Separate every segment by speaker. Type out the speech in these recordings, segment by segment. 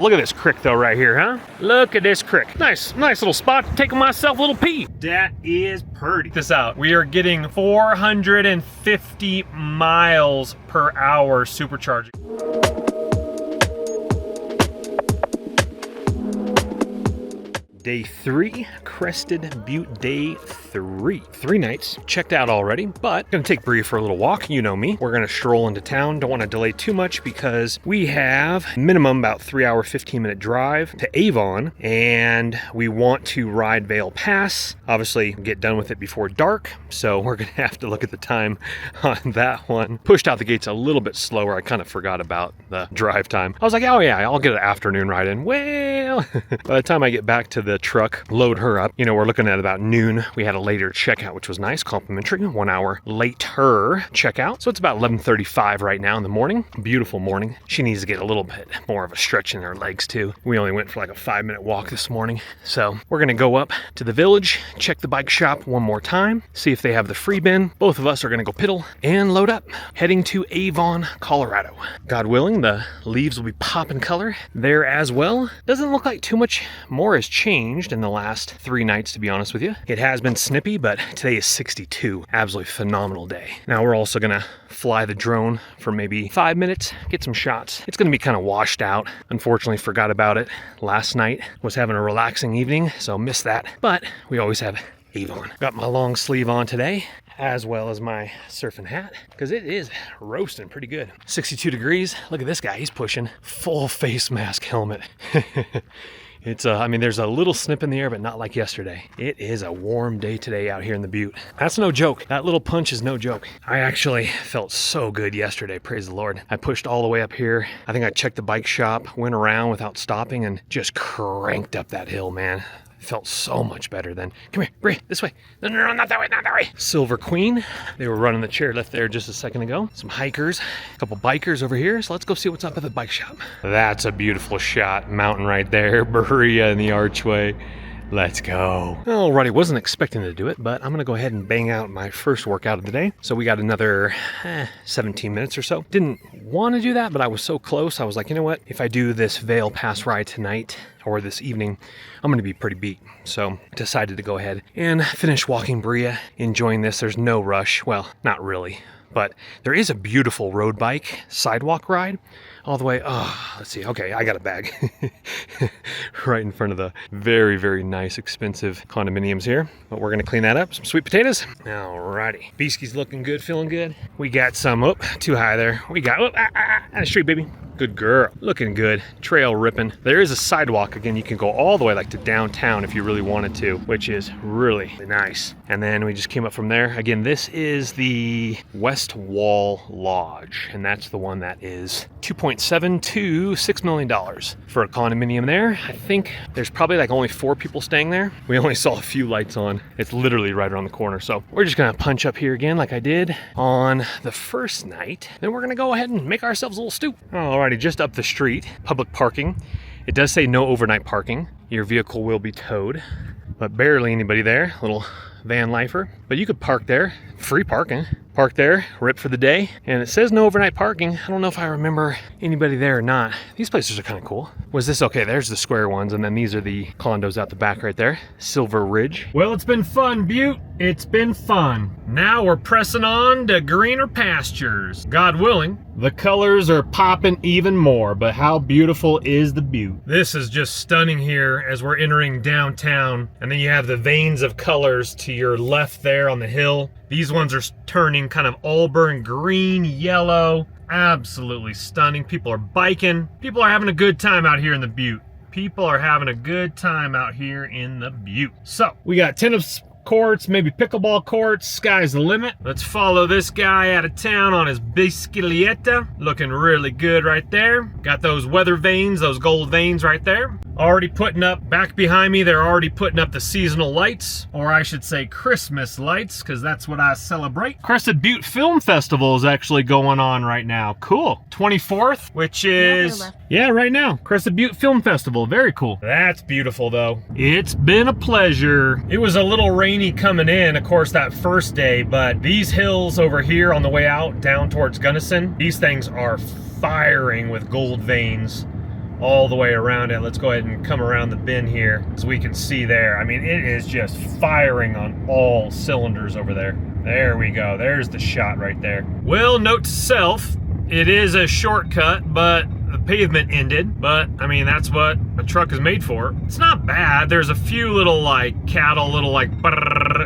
Speaker 1: Look at this creek though right here, huh? Look at this creek. Nice little spot to take myself a little pee. That is pretty. Check this out. We are getting 450 miles per hour supercharging. Day 3, Crested Butte day 3. 3 nights, checked out already, but gonna take Berea for a little walk. You know me. We're gonna stroll into town. Don't wanna delay too much because we have minimum about 3 hour, 15-minute drive to Avon, and we want to ride Vail Pass. Obviously, get done with it before dark, so we're gonna have to look at the time on that one. Pushed out the gates a little bit slower. I kind of forgot about the drive time. I was like, oh yeah, I'll get an afternoon ride in. Well, by the time I get back to the truck, load her up, you know, we're looking at about noon. We had a later checkout, which was nice, complimentary, 1 hour later checkout. So it's about 11:35 right now in the morning. Beautiful morning. She needs to get a little bit more of a stretch in her legs too. We only went for like a 5-minute walk this morning. So we're gonna go up to the village, check the bike shop one more time, see if they have the free bin. Both of us are gonna go piddle and load up, heading to Avon, Colorado. God willing, the leaves will be popping color there as well. Doesn't look like too much more has changed in the last 3 nights, to be honest with you. It has been snippy, but today is 62. Absolutely phenomenal day. Now we're also gonna fly the drone for maybe 5 minutes, get some shots. It's gonna be kind of washed out. Unfortunately, forgot about it last night. Was having a relaxing evening, so missed that. But we always have Avon. Got my long sleeve on today, as well as my surfing hat, because it is roasting pretty good. 62 degrees. Look at this guy, he's pushing full face mask helmet. It's I mean, there's a little snip in the air, but not like yesterday. It is a warm day today out here in the Butte. That's no joke. That little punch is no joke. I actually felt so good yesterday, praise the Lord. I pushed all the way up here. I think I checked the bike shop, went around without stopping, and just cranked up that hill, man. Felt so much better then. Come here, Berea, this way. No, not that way, not that way. Silver Queen, they were running the chairlift there just a second ago. Some hikers, a couple bikers over here. So let's go see what's up at the bike shop. That's a beautiful shot. Mountain right there, Berea in the archway. Let's go. Alrighty, wasn't expecting to do it, but I'm gonna go ahead and bang out my first workout of the day. So we got another 17 minutes or so. Didn't want to do that, but I was so close. I was like, you know what? If I do this Vail Pass ride tonight or this evening, I'm gonna be pretty beat. So decided to go ahead and finish walking Berea, enjoying this. There's no rush. Well, not really, but there is a beautiful road bike sidewalk ride all the way. Oh, let's see. Okay, I got a bag right in front of the very, very nice, expensive condominiums here. But we're gonna clean that up. Some sweet potatoes. Alrighty. Beasky's looking good, feeling good. We got some, too high there. We got, on the street, baby. Good girl. Looking good. Trail ripping. There is a sidewalk. Again, you can go all the way like to downtown if you really wanted to, which is really nice. And then we just came up from there. Again, this is the West Wall Lodge, and that's the one that is $2.7 to $6 million for a condominium there. I think there's probably like only 4 people staying there. We only saw a few lights on. It's literally right around the corner. So we're just gonna punch up here again like I did on the first night. Then we're gonna go ahead and make ourselves a little stoop. Alrighty, just up the street, public parking. It does say no overnight parking. Your vehicle will be towed, but barely anybody there. Little van lifer, but you could park there, free parking. Park there, rip for the day, and it says no overnight parking. I don't know if I remember anybody there or not. These places are kind of cool. Was this okay? There's the square ones, and then these are the condos out the back right there. Silver Ridge. Well, it's been fun, Butte. It's been fun. Now we're pressing on to greener pastures. God willing, the colors are popping even more, but how beautiful is the Butte? This is just stunning here as we're entering downtown, and then you have the veins of colors to your left there on the hill. These ones are turning kind of auburn green, yellow. Absolutely stunning. People are biking. People are having a good time out here in the Butte. People are having a good time out here in the Butte. So we got tennis courts, maybe pickleball courts. Sky's the limit. Let's follow this guy out of town on his bicicleta. Looking really good right there. Got those weather vanes, those gold veins right there. Already putting up, back behind me, they're already putting up the seasonal lights, or I should say Christmas lights, because that's what I celebrate. Crested Butte Film Festival is actually going on right now. Cool. 24th, which is, yeah, right now. Crested Butte Film Festival. Very cool. That's beautiful, though. It's been a pleasure. It was a little rainy coming in, of course, that first day, but these hills over here on the way out, down towards Gunnison, these things are firing with gold veins. all the way around it. Let's go ahead and come around the bend here as we can see there. I mean, it is just firing on all cylinders over there. There we go. There's the shot right there. Well, note to self, it is a shortcut, but the pavement ended. But I mean, that's what a truck is made for. It's not bad. There's a few little like cattle, little like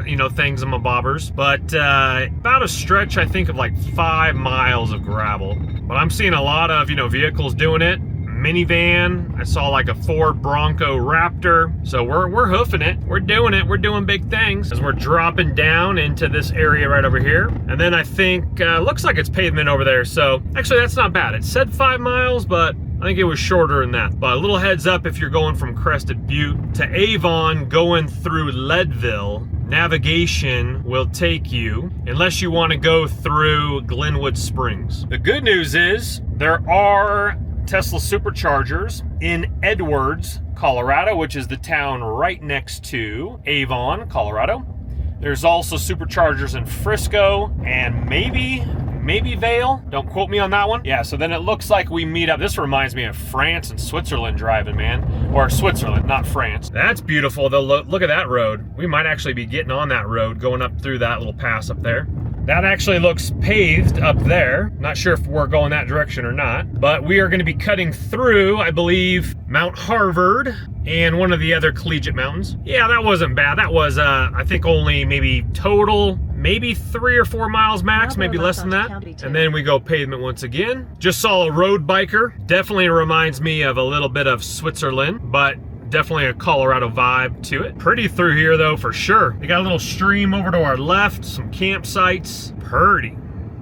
Speaker 1: you know, things and bobbers, but about a stretch I think of like 5 miles of gravel. But I'm seeing a lot of, you know, vehicles doing it. Minivan, I saw like a Ford Bronco Raptor. So we're hoofing it, we're doing big things as we're dropping down into this area right over here. And then I think looks like it's pavement over there, so actually that's not bad. It said 5 miles, but I think it was shorter than that. But a little heads up, if you're going from Crested Butte to Avon going through Leadville, navigation will take you, unless you want to go through Glenwood Springs. The good news is there are Tesla superchargers in Edwards, Colorado, which is the town right next to Avon, Colorado. There's also superchargers in Frisco and maybe Vail. Don't quote me on that one. Yeah, so then it looks like we meet up. This reminds me of France and Switzerland driving, man. Or Switzerland, not France. That's beautiful, though. Look at that road. We might actually be getting on that road, going up through that little pass up there. That actually looks paved up there. Not sure if we're going that direction or not, but we are going to be cutting through, I believe, Mount Harvard and one of the other collegiate mountains. Yeah, that wasn't bad. That was, I think, only maybe total, maybe 3 or 4 miles max, maybe less than that. And then we go pavement once again. Just saw a road biker. Definitely reminds me of a little bit of Switzerland, but definitely a Colorado vibe to it. Pretty through here though, for sure. We got a little stream over to our left, some campsites. Pretty.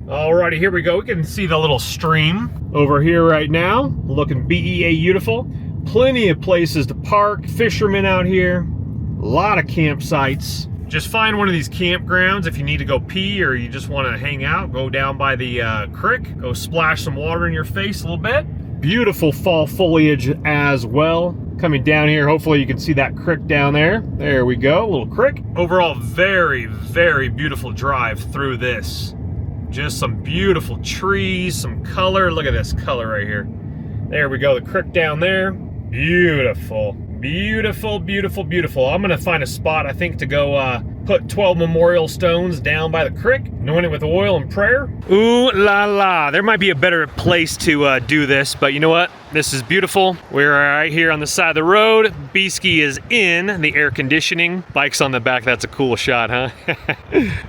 Speaker 1: Alrighty, here we go. We can see the little stream over here right now. Looking BEA beautiful. Plenty of places to park. Fishermen out here. A lot of campsites. Just find one of these campgrounds if you need to go pee or you just want to hang out. Go down by the creek. Go splash some water in your face a little bit. Beautiful fall foliage as well. Coming down here, hopefully you can see that creek down there. There we go, a little creek. Overall, very, very beautiful drive through this. Just some beautiful trees, some color. Look at this color right here. There we go, the creek down there. Beautiful, beautiful, beautiful, beautiful. I'm gonna find a spot, I think, to go put 12 memorial stones down by the creek, anoint it with oil and prayer. Ooh la la, there might be a better place to do this, but you know what? This is beautiful. We're right here on the side of the road. B-ski is in the air conditioning. Bike's on the back. That's a cool shot, huh?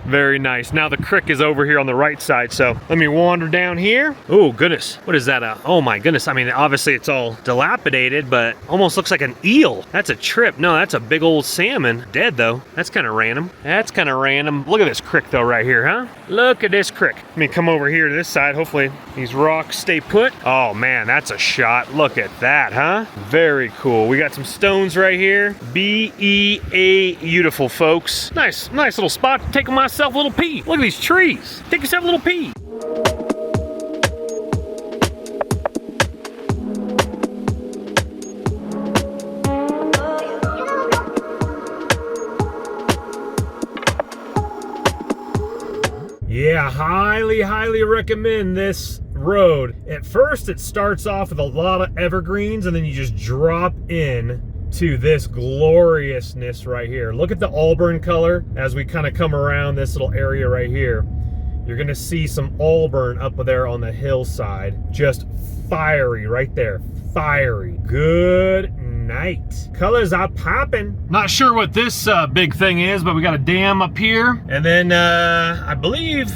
Speaker 1: Very nice. Now the creek is over here on the right side, so let me wander down here. Oh goodness, what is that? Oh my goodness. I mean, obviously it's all dilapidated, but almost looks like an eel. That's a trip. No, that's a big old salmon. Dead though. That's kind of random. That's kind of random. Look at this creek though right here, huh? Look at this creek. Let me come over here to this side. Hopefully these rocks stay put. Oh man, that's a shot. Look at that, huh? Very cool. We got some stones right here. BEA beautiful, folks. Nice little spot. Taking myself a little pee. Look at these trees. Take yourself a little pee. Yeah, highly recommend this road. At first it starts off with a lot of evergreens and then you just drop in to this gloriousness right here. Look at the auburn color as we kind of come around this little area right here. You're gonna see some auburn up there on the hillside. Just fiery right there, fiery. Good night. Colors are popping. Not sure what this big thing is, but we got a dam up here. And then I believe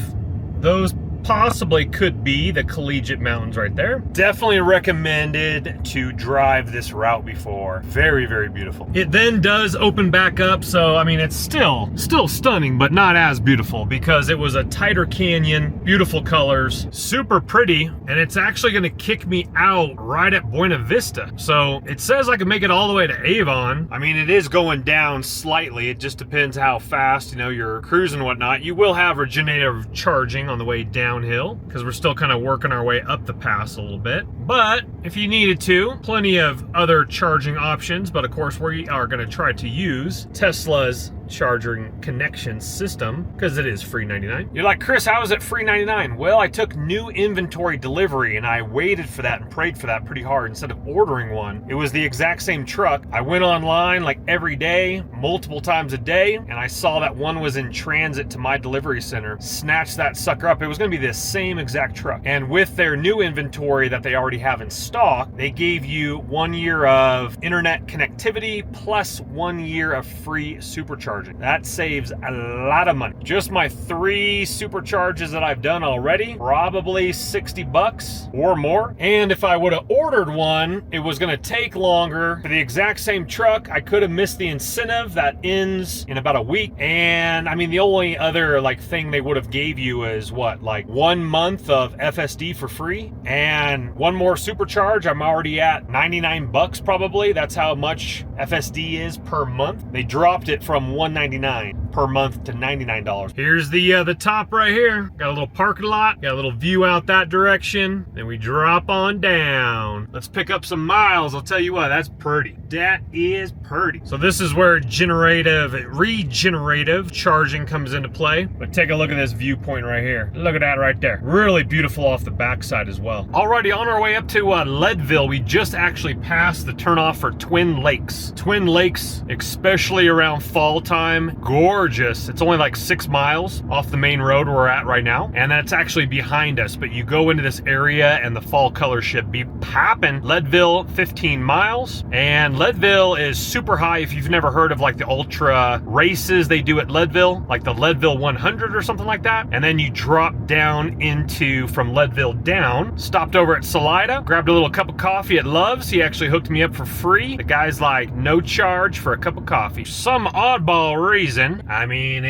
Speaker 1: those possibly could be the Collegiate Mountains right there. Definitely recommended to drive this route before. Very, very beautiful. It then does open back up, so I mean it's still stunning, but not as beautiful because it was a tighter canyon, beautiful colors, super pretty, and it's actually gonna kick me out right at Buena Vista. So it says I can make it all the way to Avon. I mean, it is going down slightly. It just depends how fast, you know, you're cruising and whatnot. You will have regenerative charging on the way downhill because we're still kind of working our way up the pass a little bit. But if you needed to, plenty of other charging options. But of course, we are going to try to use Tesla's charging connection system, because it is free 99. You're like, Chris, how is it free 99? Well, I took new inventory delivery and I waited for that and prayed for that pretty hard instead of ordering one. It was the exact same truck. I went online like every day, multiple times a day, and I saw that one was in transit to my delivery center. Snatched that sucker up. It was going to be the same exact truck. And with their new inventory that they already have in stock, they gave you 1 year of internet connectivity plus 1 year of free supercharging. That saves a lot of money. Just my 3 supercharges that I've done already, probably 60 bucks or more. And if I would have ordered one, it was going to take longer. For the exact same truck, I could have missed the incentive that ends in about a week. And I mean, the only other like thing they would have gave you is what, like 1 month of FSD for free and 1 more supercharge. I'm already at 99 bucks probably. That's how much FSD is per month. They dropped it from $199 per month to $99. Here's the top right here. Got a little parking lot, got a little view out that direction. Then we drop on down. Let's pick up some miles. I'll tell you what, that's pretty. That is pretty. So this is where regenerative charging comes into play. But take a look at this viewpoint right here. Look at that right there. Really beautiful off the backside as well. Alrighty, on our way up to Leadville, we just actually passed the turnoff for Twin Lakes. Twin Lakes, especially around fall time, gorgeous. It's only like 6 miles off the main road we're at right now, and that's actually behind us. But you go into this area and the fall color should be popping. Leadville, 15 miles, and Leadville is super high. If you've never heard of like the ultra races they do at Leadville, like the Leadville 100 or something like that, and then you drop down into, from Leadville down, stopped over at Salida, grabbed a little cup of coffee at Love's. He actually hooked me up for free. The guy's like, no charge for a cup of coffee. Some oddball reason. I mean,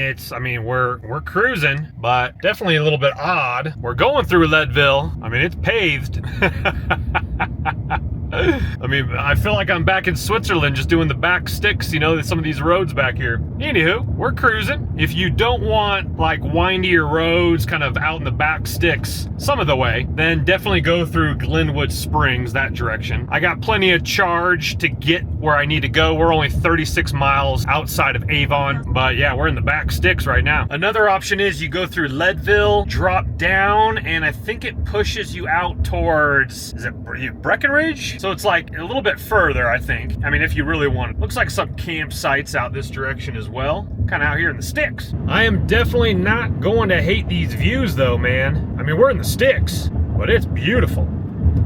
Speaker 1: we're cruising, but definitely a little bit odd. We're going through Leadville. I mean, it's paved. I mean, I feel like I'm back in Switzerland just doing the back sticks, you know, some of these roads back here. Anywho, we're cruising. If you don't want like windier roads kind of out in the back sticks some of the way, then definitely go through Glenwood Springs, that direction. I got plenty of charge to get where I need to go. We're only 36 miles outside of Avon, but yeah, we're in the back sticks right now. Another option is you go through Leadville, drop down, and I think it pushes you out towards, is it Breckenridge? So it's like a little bit further, I think. I mean, if you really want it. Looks like some campsites out this direction as well. Kind of out here in the sticks. I am definitely not going to hate these views though, man. I mean, we're in the sticks, but it's beautiful.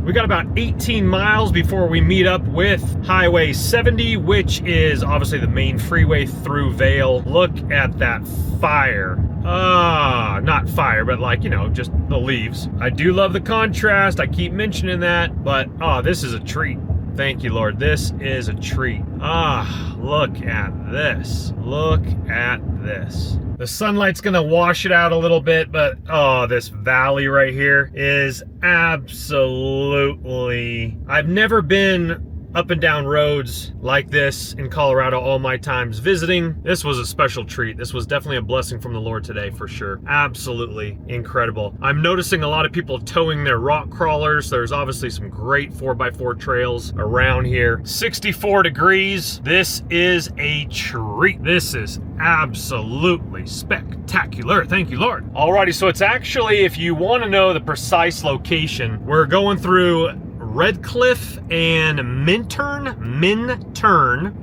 Speaker 1: We got about 18 miles before we meet up with Highway 70, which is obviously the main freeway through Vail. Look at that fire. Not fire, but like, you know, just the leaves. I do love the contrast. I keep mentioning that, but this is a treat. Thank you, Lord. This is a treat. Look at this. Look at this. The sunlight's gonna wash it out a little bit, but this valley right here is absolutely... I've never been up and down roads like this in Colorado all my times visiting. This was a special treat. This was definitely a blessing from the Lord today for sure. Absolutely incredible. I'm noticing a lot of people towing their rock crawlers. There's obviously some great 4x4 trails around here. 64 degrees. This is a treat. This is absolutely spectacular. Thank you, Lord. Alrighty, so it's actually, if you want to know the precise location, we're going through Redcliffe and Minturn,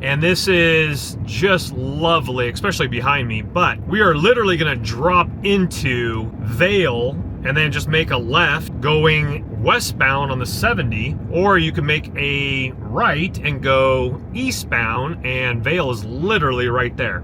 Speaker 1: and this is just lovely, especially behind me. But we are literally gonna drop into Vail and then just make a left going westbound on the 70, or you can make a right and go eastbound, and Vail is literally right there.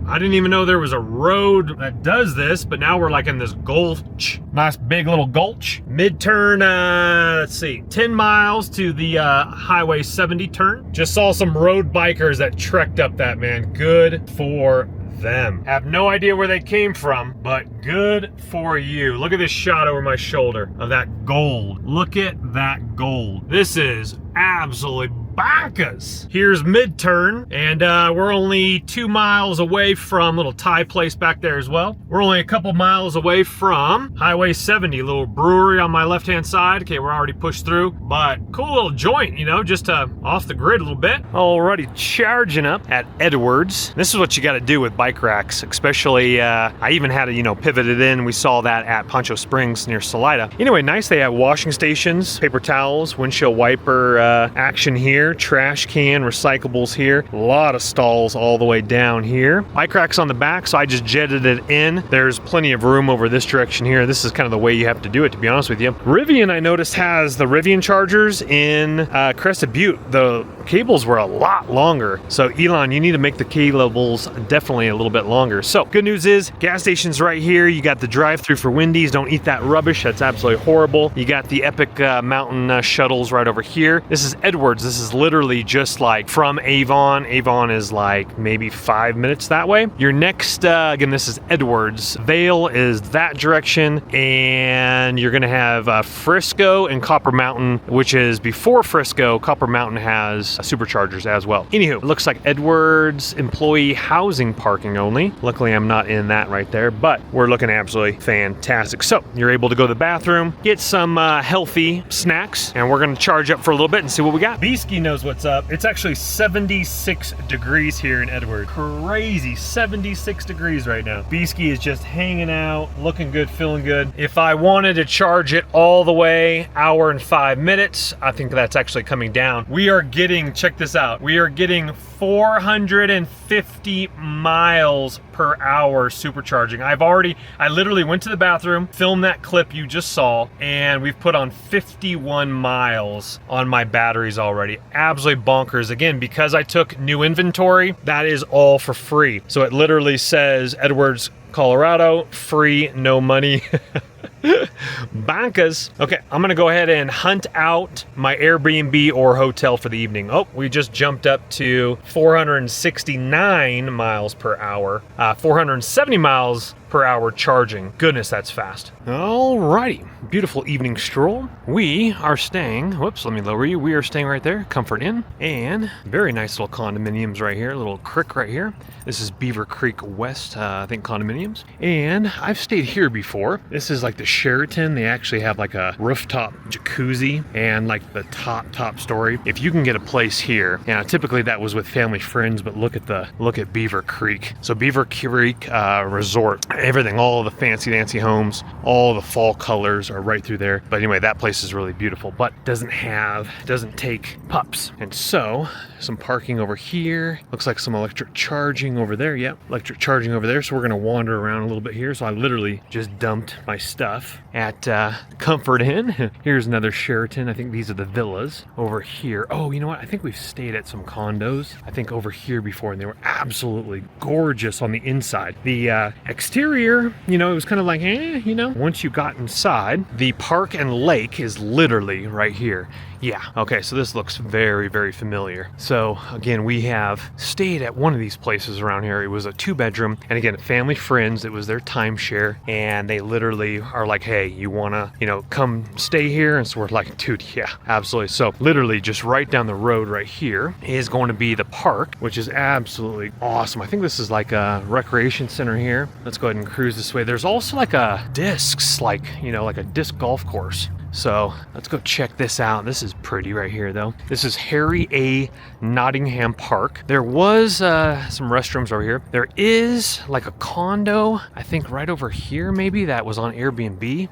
Speaker 1: I didn't even know there was a road that does this, but now we're like in this gulch. Nice big little gulch. Mid-turn, let's see, 10 miles to the Highway 70 turn. Just saw some road bikers that trekked up that, man. Good for them. Have no idea where they came from, but good for you. Look at this shot over my shoulder of that gold. Look at that gold. This is absolutely Bancas. Here's mid-turn, and we're only 2 miles away from little Thai place back there as well. We're only a couple miles away from Highway 70, little brewery on my left-hand side. Okay, we're already pushed through, but cool little joint, you know, just off the grid a little bit. Already charging up at Edwards. This is what you got to do with bike racks, especially, I even had to, you know, pivot it in. We saw that at Poncho Springs near Salida. Anyway, nice. They have washing stations, paper towels, windshield wiper action here, trash can, recyclables here. A lot of stalls all the way down here. Bike racks on the back, so I just jetted it in. There's plenty of room over this direction here. This is kind of the way you have to do it, to be honest with you. Rivian, I noticed, has the Rivian chargers in Crested Butte. The cables were a lot longer. So Elon, you need to make the cables definitely a little bit longer. So good news is gas station's right here. You got the drive-through for Wendy's. Don't eat that rubbish. That's absolutely horrible. You got the Epic mountain shuttles right over here. This is Edwards. This is literally just like from Avon. Avon is like maybe 5 minutes that way. Your next, again, this is Edwards. Vale is that direction, and you're gonna have Frisco and Copper Mountain, which is before Frisco. Copper Mountain has superchargers as well. Anywho, it looks like Edwards employee housing parking only. Luckily, I'm not in that right there, but we're looking absolutely fantastic. So you're able to go to the bathroom, get some healthy snacks, and we're gonna charge up for a little bit and see what we got. Beesky knows what's up. It's actually 76 degrees here in Edwards. Crazy, 76 degrees right now. Beesky is just hanging out, looking good, feeling good. If I wanted to charge it all the way, hour and 5 minutes, I think that's actually coming down. We are getting, check this out, we are getting 450 miles per hour supercharging. I literally went to the bathroom, filmed that clip you just saw, and we've put on 51 miles on my batteries already. Absolutely bonkers. Again, because I took new inventory, that is all for free. So it literally says Edwards, Colorado, free, no money. Bancas. Okay, I'm gonna go ahead and hunt out my Airbnb or hotel for the evening. Oh, we just jumped up to 469 miles per hour, 470 miles per hour charging. Goodness, that's fast. Alrighty, beautiful evening stroll. We are staying, whoops, let me lower you. We are staying right there, Comfort Inn, and very nice little condominiums right here, a little creek right here. This is Beaver Creek West, I think, condominiums. And I've stayed here before. This is like the Sheraton. They actually have like a rooftop jacuzzi and like the top story. If you can get a place here, typically that was with family friends, but look at Beaver Creek. So Beaver Creek Resort. Everything, all the fancy dancy homes, all the fall colors are right through there. But anyway, that place is really beautiful, but doesn't take pups. And so some parking over here. Looks like some electric charging over there. Yep, electric charging over there. So we're gonna wander around a little bit here. So I literally just dumped my stuff at Comfort Inn. Here's another Sheraton. I think these are the villas over here. Oh, you know what? I think we've stayed at some condos, I think over here before, and they were absolutely gorgeous on the inside. The exterior, it was kind of like, once you got inside, the park and lake is literally right here. Yeah, okay, so this looks very, very familiar. So again, we have stayed at one of these places around here. It was a 2-bedroom, and again, family friends, it was their timeshare, and they literally are like, hey, you wanna, come stay here? And so we're like, dude, yeah, absolutely. So literally just right down the road right here is going to be the park, which is absolutely awesome. I think this is like a recreation center here. Let's go ahead and cruise this way. There's also like a discs, like a disc golf course. So let's go check this out. This is pretty right here though. This is Harry A. Nottingham Park. There was some restrooms over here. There is like a condo, I think right over here maybe, that was on Airbnb.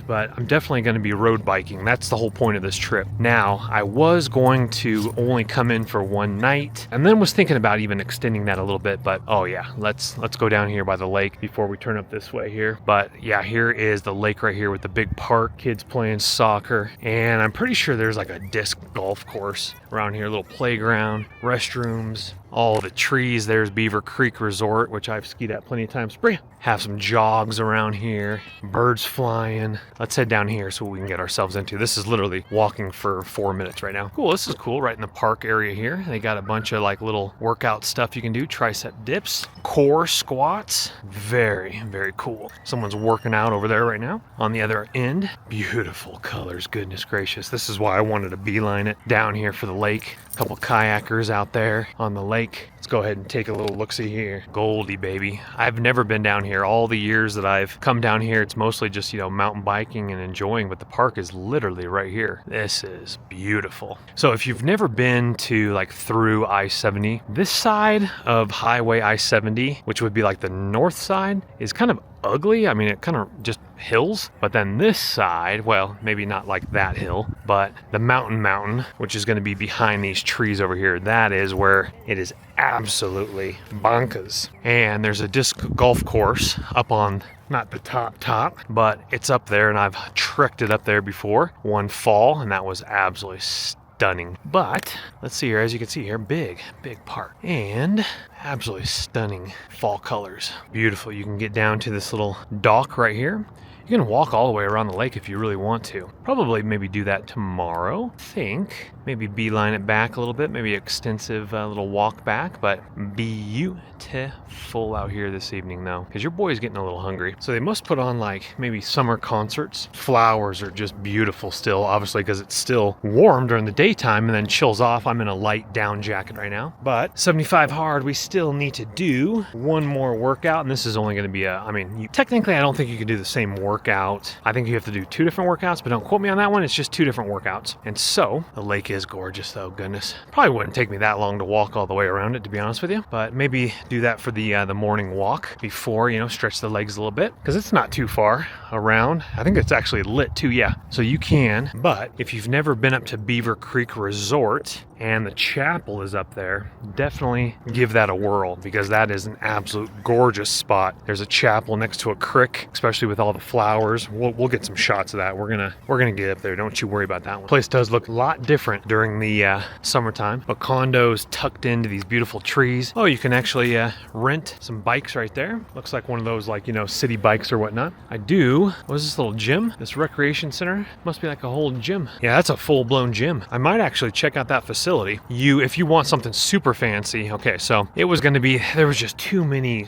Speaker 1: But I'm definitely going to be road biking. That's the whole point of this trip. Now, I was going to only come in for one night, and then was thinking about even extending that a little bit. But oh yeah, let's go down here by the lake before we turn up this way here. But yeah, here is the lake right here with the big park. Kids playing soccer, and I'm pretty sure there's like a disc golf course around here, a little playground, restrooms, all the trees. There's Beaver Creek Resort, which I've skied at plenty of times. Berea. Have some jogs around here, birds flying. Let's head down here so we can get ourselves into. This is literally walking for 4 minutes right now. Cool, this is cool, right in the park area here. They got a bunch of like little workout stuff you can do, tricep dips, core squats. Very, very cool. Someone's working out over there right now. On the other end, beautiful colors, goodness gracious. This is why I wanted to beeline it down here for the lake. A couple kayakers out there on the lake. Let's go ahead and take a little look-see here. Goldie, baby. I've never been down here. All the years that I've come down here, it's mostly just, mountain biking and enjoying, but the park is literally right here. This is beautiful. So if you've never been to like through I-70, this side of Highway I-70, which would be like the north side, is kind of ugly. I mean, it kind of just hills, but then this side, well, maybe not like that hill, but the mountain, which is going to be behind these trees over here, that is where it is absolutely bonkers. And there's a disc golf course up on, not the top, but it's up there, and I've trekked it up there before one fall, and that was absolutely stunning. But let's see here, as you can see here, big park and absolutely stunning fall colors. Beautiful. You can get down to this little dock right here. You can walk all the way around the lake if you really want to. Probably maybe do that tomorrow. Think maybe beeline it back a little bit, maybe extensive little walk back, but beautiful out here this evening though, because your boy's getting a little hungry. So they must put on like maybe summer concerts. Flowers are just beautiful still, obviously, because it's still warm during the daytime and then chills off. I'm in a light down jacket right now, but 75 hard, we still need to do one more workout, and this is only going to be technically I don't think you can do the same workout. I think you have to do 2 different workouts, but don't quote me on that one. It's just 2 different workouts. And so the lake is gorgeous though, goodness. Probably wouldn't take me that long to walk all the way around it, to be honest with you, but maybe do that for the morning walk before, stretch the legs a little bit, because it's not too far around. I think it's actually lit too, yeah. So you can, but if you've never been up to Beaver Creek Resort and the chapel is up there, definitely give that a whirl, because that is an absolute gorgeous spot. There's a chapel next to a creek, especially with all the flowers. We'll get some shots of that. We're gonna get up there. Don't you worry about that one. Place does look a lot different during the summertime, but condos tucked into these beautiful trees. Oh, you can actually rent some bikes right there. Looks like one of those city bikes or whatnot. What is this little gym? This recreation center must be like a whole gym. Yeah, that's a full-blown gym. I might actually check out that facility. If you want something super fancy, okay, so it was going to be, there was just too many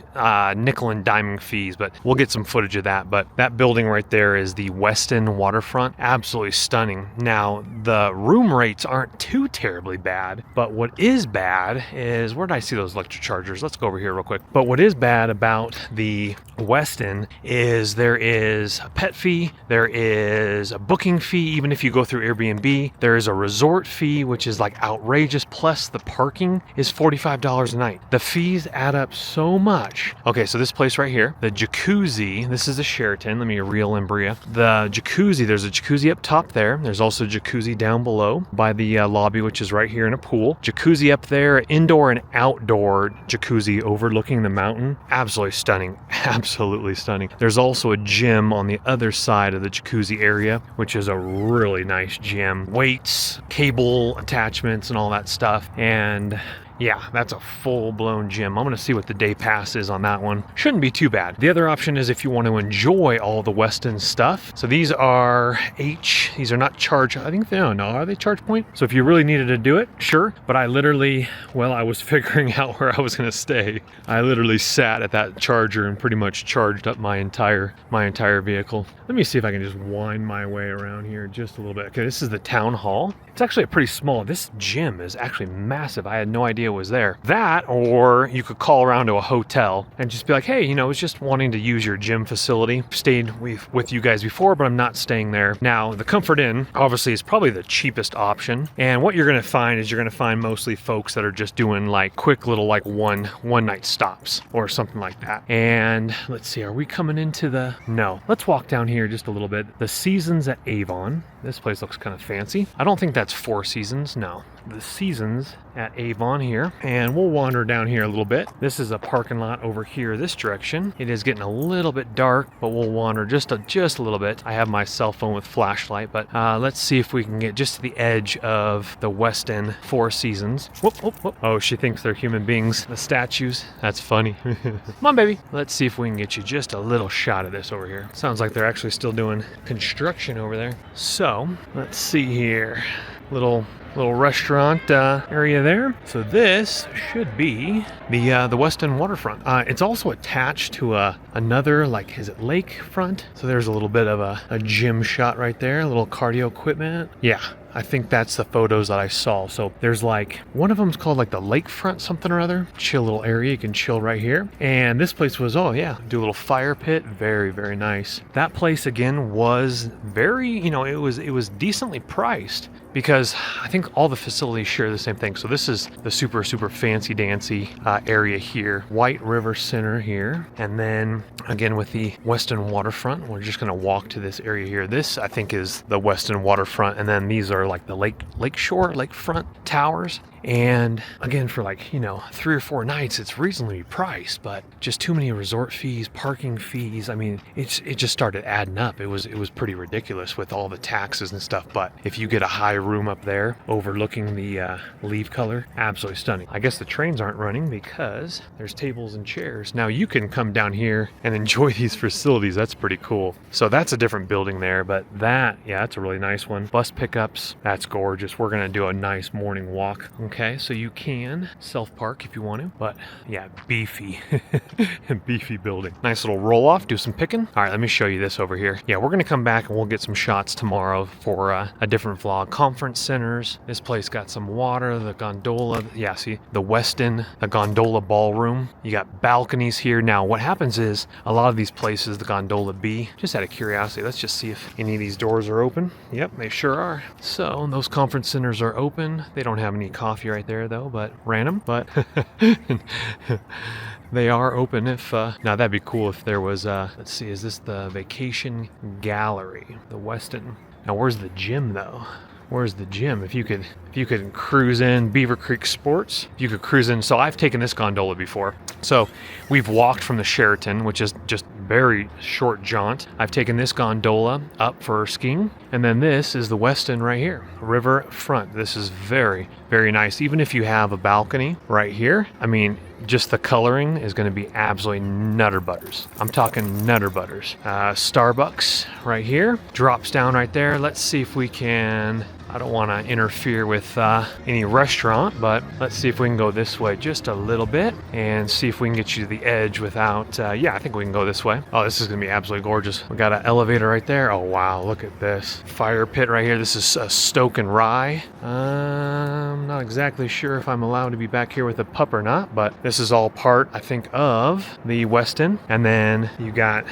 Speaker 1: nickel and diming fees, but we'll get some footage of that. But that building right there is the Westin waterfront. Absolutely stunning. Now, the room rates aren't too terribly bad, but what is bad is, where did I see those electric chargers? Let's go over here real quick. But what is bad about the Westin is there is a pet fee, there is a booking fee, even if you go through Airbnb, there is a resort fee, which is like outrageous, plus the parking is $45 a night. The fees add up so much. Okay, so this place right here, the jacuzzi, this is a Sheraton. Let me reel in Berea. The jacuzzi, there's a jacuzzi up top there. There's also a jacuzzi down below by the lobby, which is right here in a pool. Jacuzzi up there, indoor and outdoor jacuzzi overlooking the mountain. Absolutely stunning. Absolutely stunning. There's also a gym on the other side of the jacuzzi area, which is a really nice gym. Weights, cable attachments, and all that stuff. And yeah, that's a full-blown gym. I'm going to see what the day pass is on that one. Shouldn't be too bad. The other option is if you want to enjoy all the Westin stuff. So these are these are not charge, I think, are they charge point? So if you really needed to do it, sure. But I literally, I was figuring out where I was going to stay. I literally sat at that charger and pretty much charged up my entire vehicle. Let me see if I can just wind my way around here just a little bit. Okay, this is the town hall. It's actually pretty small. This gym is actually massive. I had no idea it was there. That, or you could call around to a hotel and just be like, hey, I was just wanting to use your gym facility. Stayed with you guys before, but I'm not staying there. Now, the Comfort Inn, obviously, is probably the cheapest option. And what you're going to find is you're going to find mostly folks that are just doing like quick little one night stops or something like that. And let's see, are we coming into the... No. Let's walk down here just a little bit. The Seasons at Avon. This place looks kind of fancy. I don't think that's Four Seasons. No, the seasons at Avon here, and we'll wander down here a little bit. This is a parking lot over here this direction. It is getting a little bit dark, but we'll wander just a little bit. I have my cell phone with flashlight, but let's see if we can get just to the edge of the Weston Four Seasons. Whoop, whoop, whoop. Oh, she thinks they're human beings, the statues. That's funny. Come on, baby. Let's see if we can get you just a little shot of this over here. Sounds like they're actually still doing construction over there. So let's see here. Little restaurant area there. So this should be the Weston waterfront. It's also attached to another, like, is it lakefront? So there's a little bit of a gym shot right there, a little cardio equipment. Yeah, I think that's the photos that I saw. So there's like, one of them's called like the lakefront something or other. Chill little area, you can chill right here. And this place was, oh yeah, do a little fire pit. Very, very nice. That place again was very, you know, it was decently priced, because I think all the facilities share the same thing. So this is the super fancy dancy area here. White River Center here. And then again with the Weston waterfront, we're just gonna walk to this area here. This I think is the Weston waterfront, and then these are like the lakefront towers. And again, for like, you know, 3 or 4 nights, it's reasonably priced, but just too many resort fees, parking fees. I mean, it just started adding up. It was pretty ridiculous with all the taxes and stuff. But if you get a high room up there overlooking the leaf color, absolutely stunning. I guess the trains aren't running because there's tables and chairs. Now you can come down here and enjoy these facilities. That's pretty cool. So that's a different building there, but yeah, that's a really nice one. Bus pickups, that's gorgeous. We're gonna do a nice morning walk. Okay, so you can self-park if you want to, but yeah, beefy, beefy building. Nice little roll-off, do some picking. All right, let me show you this over here. Yeah, we're gonna come back and we'll get some shots tomorrow for a different vlog. Conference centers. This place got some water, the gondola. Yeah, see, the Weston, the gondola ballroom. You got balconies here. Now, what happens is, a lot of these places, the gondola B, just out of curiosity, let's just see if any of these doors are open. Yep, they sure are. So, those conference centers are open. They don't have any coffee right there though, but random, but they are open. If now that'd be cool if there was let's see, is this the vacation gallery, the Weston? Now where's the gym though? Where's the gym? If you could cruise in Beaver Creek Sports, if you could cruise in. So I've taken this gondola before. So we've walked from the Sheraton, which is just very short jaunt. I've taken this gondola up for skiing, and then this is the Weston right here, river front. This is very, very nice. Even if you have a balcony right here, I mean, just the coloring is going to be absolutely nutter butters. I'm talking nutter butters. Starbucks right here, drops down right there. Let's see if we can, I don't want to interfere with any restaurant, but let's see if we can go this way just a little bit and see if we can get you to the edge without, yeah, I think we can go this way. Oh, this is going to be absolutely gorgeous. We got an elevator right there. Oh, wow, look at this. Fire pit right here. This is a Stoke and Rye. I'm not exactly sure if I'm allowed to be back here with a pup or not, but this is all part, I think, of the Weston. And then you got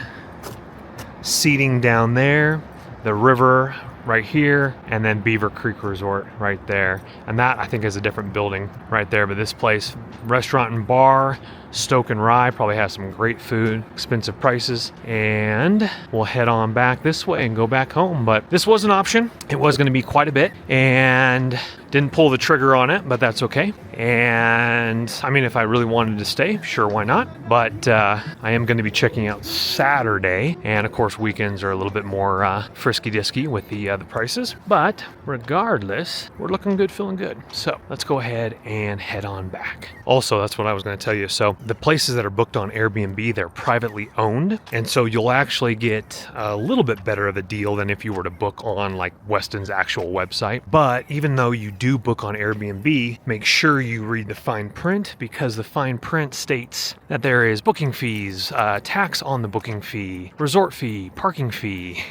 Speaker 1: seating down there, the river right here, and then Beaver Creek Resort right there. And that, I think, is a different building right there. But this place, restaurant and bar, Stoke and Rye, probably has some great food, expensive prices. And we'll head on back this way and go back home. But this was an option. It was going to be quite a bit, and didn't pull the trigger on it, but that's okay. And I mean, if I really wanted to stay, sure, why not? But I am going to be checking out Saturday, and of course weekends are a little bit more frisky-disky with the prices. But regardless, we're looking good, feeling good. So let's go ahead and head on back. Also, that's what I was going to tell you. So the places that are booked on Airbnb, they're privately owned, and so you'll actually get a little bit better of a deal than if you were to book on like Weston's actual website. But even though you do book on Airbnb, make sure you read the fine print, because the fine print states that there is booking fees, tax on the booking fee, resort fee, parking fee,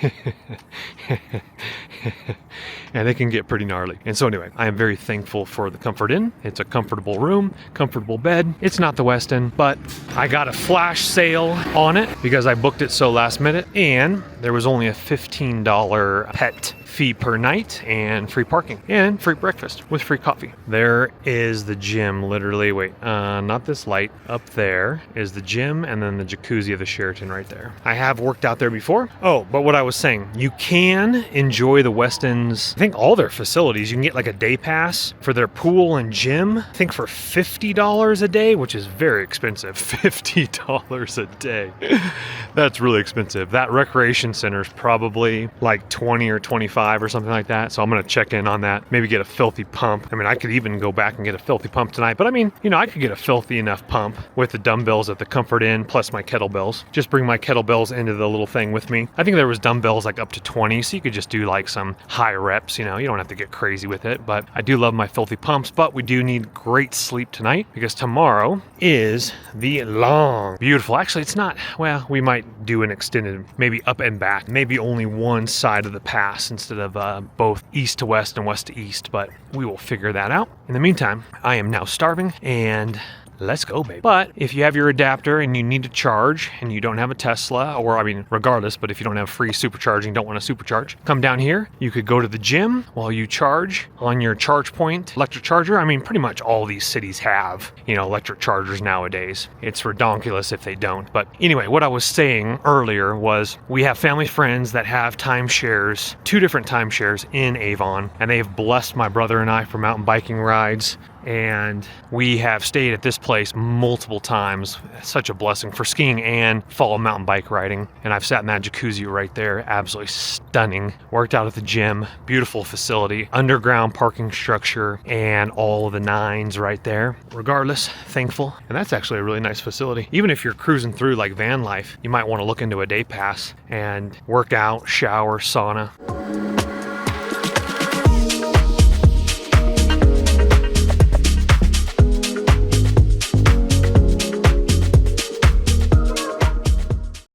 Speaker 1: and they can get pretty gnarly. And so anyway, I am very thankful for the Comfort Inn. It's a comfortable room, comfortable bed. It's not the Weston, but I got a flash sale on it because I booked it so last minute, and there was only a $15 pet fee per night and free parking and free breakfast with free coffee. There is the gym, literally. Wait, not this light. Up there is the gym and then the jacuzzi of the Sheraton right there. I have worked out there before. Oh, but what I was saying, you can enjoy the Westin's, I think all their facilities. You can get like a day pass for their pool and gym, I think for $50 a day, which is very expensive. $50 a day. That's really expensive. That recreation center is probably like 20 or 25 or something like that. So I'm going to check in on that. Maybe get a filthy pump. I mean, I could even go back and get a filthy pump tonight, but I mean, you know, I could get a filthy enough pump with the dumbbells at the Comfort Inn plus my kettlebells. Just bring my kettlebells into the little thing with me. I think there was dumbbells like up to 20, so you could just do like some high reps, you know, you don't have to get crazy with it, but I do love my filthy pumps, but we do need great sleep tonight because tomorrow is the long, beautiful, actually it's not, well, we might do an extended, maybe up and back, maybe only one side of the pass instead of both east to west and west to east, but we will figure that out. In the meantime, I am now starving and let's go, baby. But if you have your adapter and you need to charge and you don't have a Tesla, or I mean, regardless, but if you don't have free supercharging, don't want to supercharge, come down here. You could go to the gym while you charge on your charge point electric charger. I mean, pretty much all these cities have, you know, electric chargers nowadays. It's redonkulous if they don't. But anyway, what I was saying earlier was we have family friends that have timeshares, 2 different timeshares in Avon, and they have blessed my brother and I for mountain biking rides. And we have stayed at this place multiple times. Such a blessing for skiing and fall mountain bike riding. And I've sat in that jacuzzi right there. Absolutely stunning. Worked out at the gym. Beautiful facility. Underground parking structure and all the nines right there. Regardless, thankful. And that's actually a really nice facility. Even if you're cruising through like van life, you might want to look into a day pass and work out, shower, sauna.